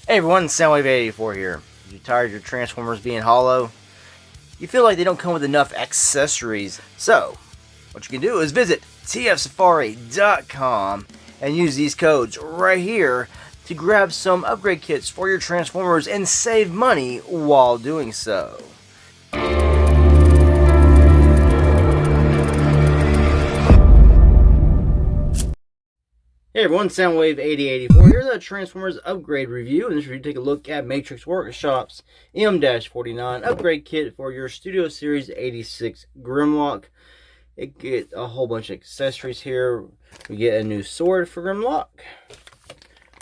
Hey everyone, Soundwave84 here. You tired of your Transformers being hollow? You feel like they don't come with enough accessories? So, what you can do is visit TFSAFARI.com and use these codes right here to grab some upgrade kits for your Transformers and save money while doing so. Hey everyone, Soundwave8084 here, the Transformers upgrade review. In this review, take a look at Matrix Workshop's M-49 upgrade kit for your Studio Series 86 Grimlock. It get a whole bunch of accessories here. We get a new sword for Grimlock.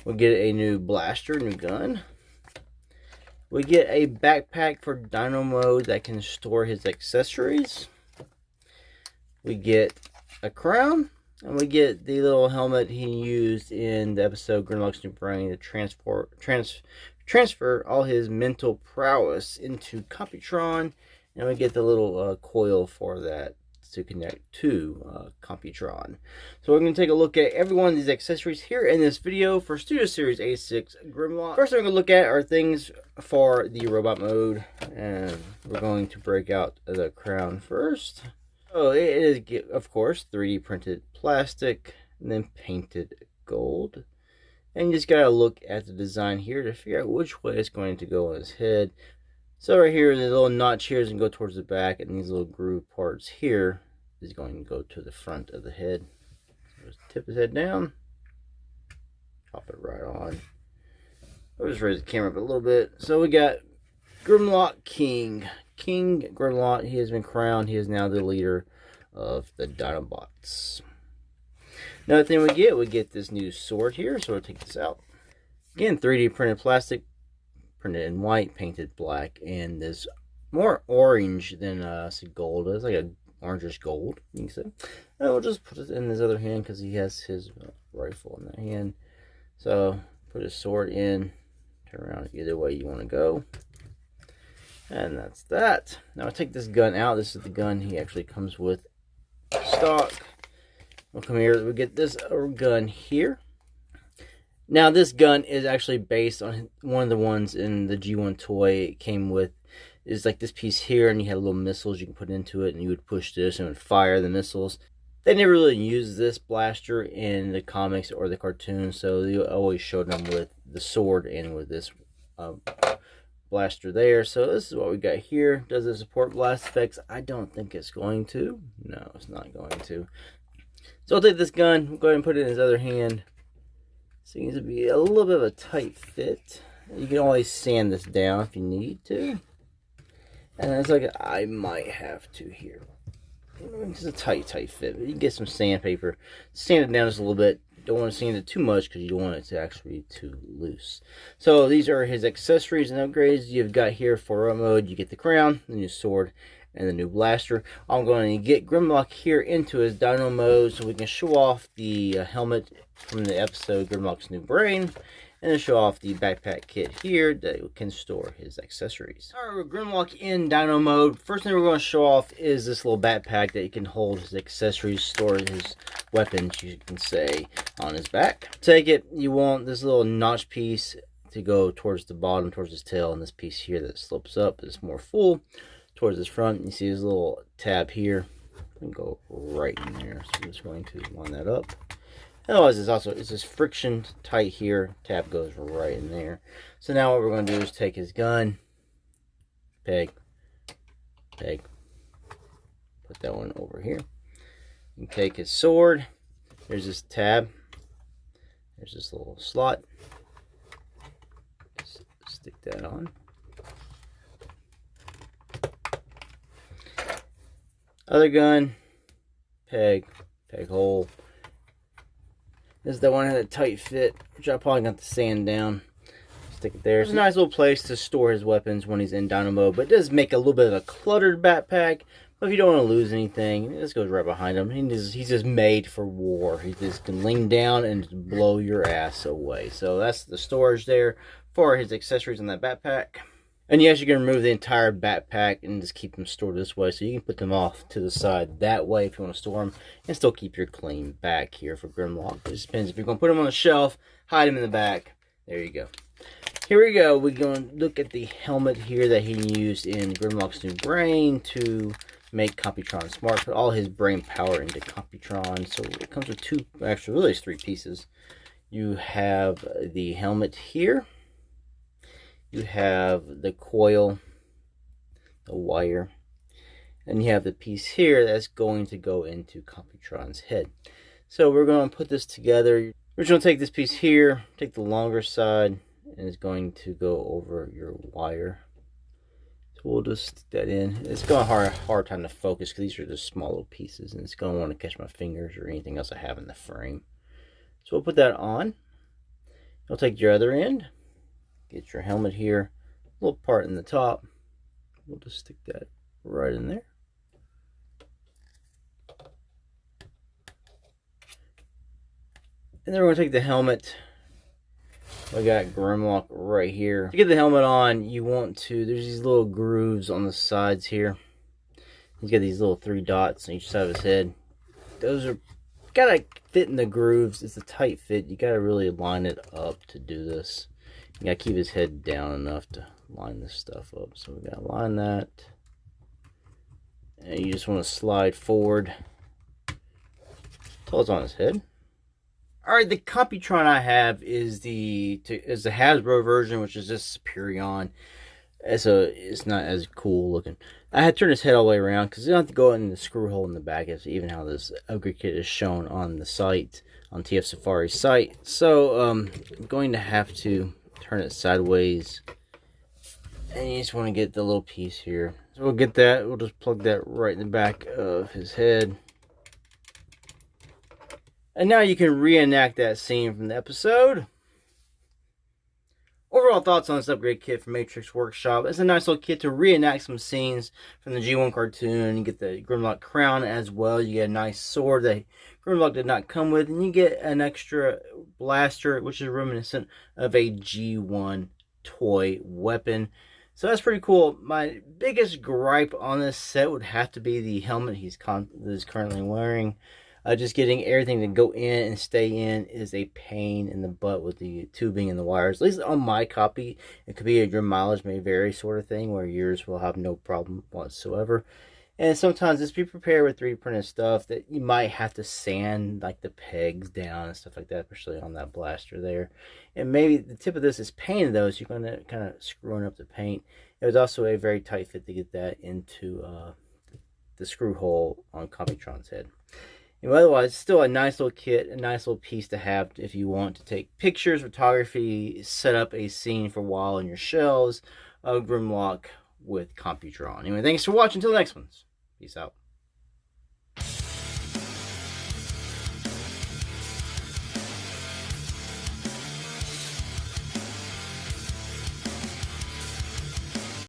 We get a new blaster, new gun. We get a backpack for Dino Mode that can store his accessories. We get a crown. And we get the little helmet he used in the episode Grimlock's New Brain to transfer all his mental prowess into Computron. And we get the little coil for that to connect to Computron. So we're going to take a look at every one of these accessories here in this video for Studio Series 86 Grimlock. First, we're going to look at are things for the robot mode. And we're going to break out the crown first. So it is, of course, 3D printed plastic and then painted gold. And you just gotta look at the design here to figure out which way it's going to go on his head. So right here, the little notch here is going to go towards the back, and these little groove parts here is going to go to the front of the head. So just tip his head down, pop it right on. I'll just raise the camera up a little bit. So we got Grimlock King Grimlock. He has been crowned. He is now the leader of the Dinobots. Another thing we get this new sword here. So we'll take this out. Again, 3D printed plastic, printed in white, painted black, and this more orange than gold. It's like a orangish gold, you can say. And we'll just put it in his other hand because he has his rifle in that hand. So put his sword in, turn around either way you want to go. And that's that. Now I'll take this gun out. This is the gun he actually comes with stock. We'll come here. We get this gun here. Now this gun is actually based on one of the ones in the G1 toy. It came with is like this piece here, and you had little missiles you can put into it, and you would push this and it would fire the missiles. They never really used this blaster in the comics or the cartoons, so they always showed them with the sword and with this blaster there. So this is what we got here. Does it support blast effects? I don't think it's going to. No, it's not going to. So I'll take this gun, we'll go ahead and put it in his other hand. Seems to be a little bit of a tight fit. You can always sand this down if you need to. And it's like I might have to here. It's a tight fit. But you can get some sandpaper, sand it down just a little bit. Don't want to sand it too much because you don't want it to actually be too loose. So these are his accessories and upgrades you've got here for robot mode. You get the crown, the new sword, and the new blaster. I'm going to get Grimlock here into his Dino Mode so we can show off the helmet from the episode Grimlock's New Brain, and then show off the backpack kit here that can store his accessories. Alright, we're Grimlock in Dino Mode. First thing we're going to show off is this little backpack that you can hold his accessories, store his weapons, you can say, on his back. Take it, you want this little notch piece to go towards the bottom, towards his tail, and this piece here that slopes up is more full towards his front. You see his little tab here, and go right in there. So I'm just going to line that up. Otherwise, it's this friction tight here. Tab goes right in there. So now what we're going to do is take his gun, peg, put that one over here. You take his sword. There's this tab. There's this little slot. Just stick that on. Other gun, peg hole. This is the one that had a tight fit, which I probably got to sand down. Stick it there. It's a nice little place to store his weapons when he's in Dino Mode, but it does make a little bit of a cluttered backpack. But if you don't want to lose anything, this goes right behind him. He's just made for war. He just can lean down and just blow your ass away. So that's the storage there for his accessories in that backpack. And yes, you can remove the entire backpack and just keep them stored this way. So you can put them off to the side that way if you want to store them and still keep your clean back here for Grimlock. It just depends if you're going to put them on the shelf, hide them in the back. There you go. Here we go. We're going to look at the helmet here that he used in Grimlock's new brain to make Computron smart. Put all his brain power into Computron. So it comes with two, actually really it's 3 pieces. You have the helmet here. You have the coil, the wire. And you have the piece here that's going to go into Computron's head. So we're going to put this together. We're just going to take this piece here, take the longer side, and it's going to go over your wire. So we'll just stick that in. It's going to have a hard time to focus because these are just small little pieces, and it's going to want to catch my fingers or anything else I have in the frame. So we'll put that on. You'll take your other end, get your helmet here, little part in the top. We'll just stick that right in there. And then we're going to take the helmet. I got Grimlock right here. To get the helmet on, you want to, there's these little grooves on the sides here. He's got these little 3 dots on each side of his head. Those are, gotta fit in the grooves. It's a tight fit. You gotta really line it up to do this. You gotta keep his head down enough to line this stuff up. So we gotta line that. And you just want to slide forward until it's on his head. Alright, the Computron I have is the hasbro version, which is just Superion. It's not as cool looking. I had to turn his head all the way around because you don't have to go in the screw hole in the back. It's even how this upgrade kit is shown on the site, on TFSAFARI's site. So I'm going to have to turn it sideways. And you just want to get the little piece here. So we'll get that. We'll just plug that right in the back of his head. And now you can reenact that scene from the episode. Overall thoughts on this upgrade kit from Matrix Workshop. It's a nice little kit to reenact some scenes from the G1 cartoon. You get the Grimlock crown as well. You get a nice sword that Grimlock did not come with. And you get an extra blaster, which is reminiscent of a G1 toy weapon. So that's pretty cool. My biggest gripe on this set would have to be the helmet he's currently wearing. Just getting everything to go in and stay in is a pain in the butt with the tubing and the wires. At least on my copy, it could be your mileage may vary sort of thing, where yours will have no problem whatsoever. And sometimes just be prepared with 3D printed stuff that you might have to sand like the pegs down and stuff like that, especially on that blaster there. And maybe the tip of this is painted though, so you're going to kind of screwing up the paint. It was also a very tight fit to get that into the screw hole on Computron's head. Otherwise, still a nice little kit, a nice little piece to have if you want to take pictures, photography, set up a scene for a while on your shelves of Grimlock with Computron. Anyway, thanks for watching. Until the next ones. Peace out.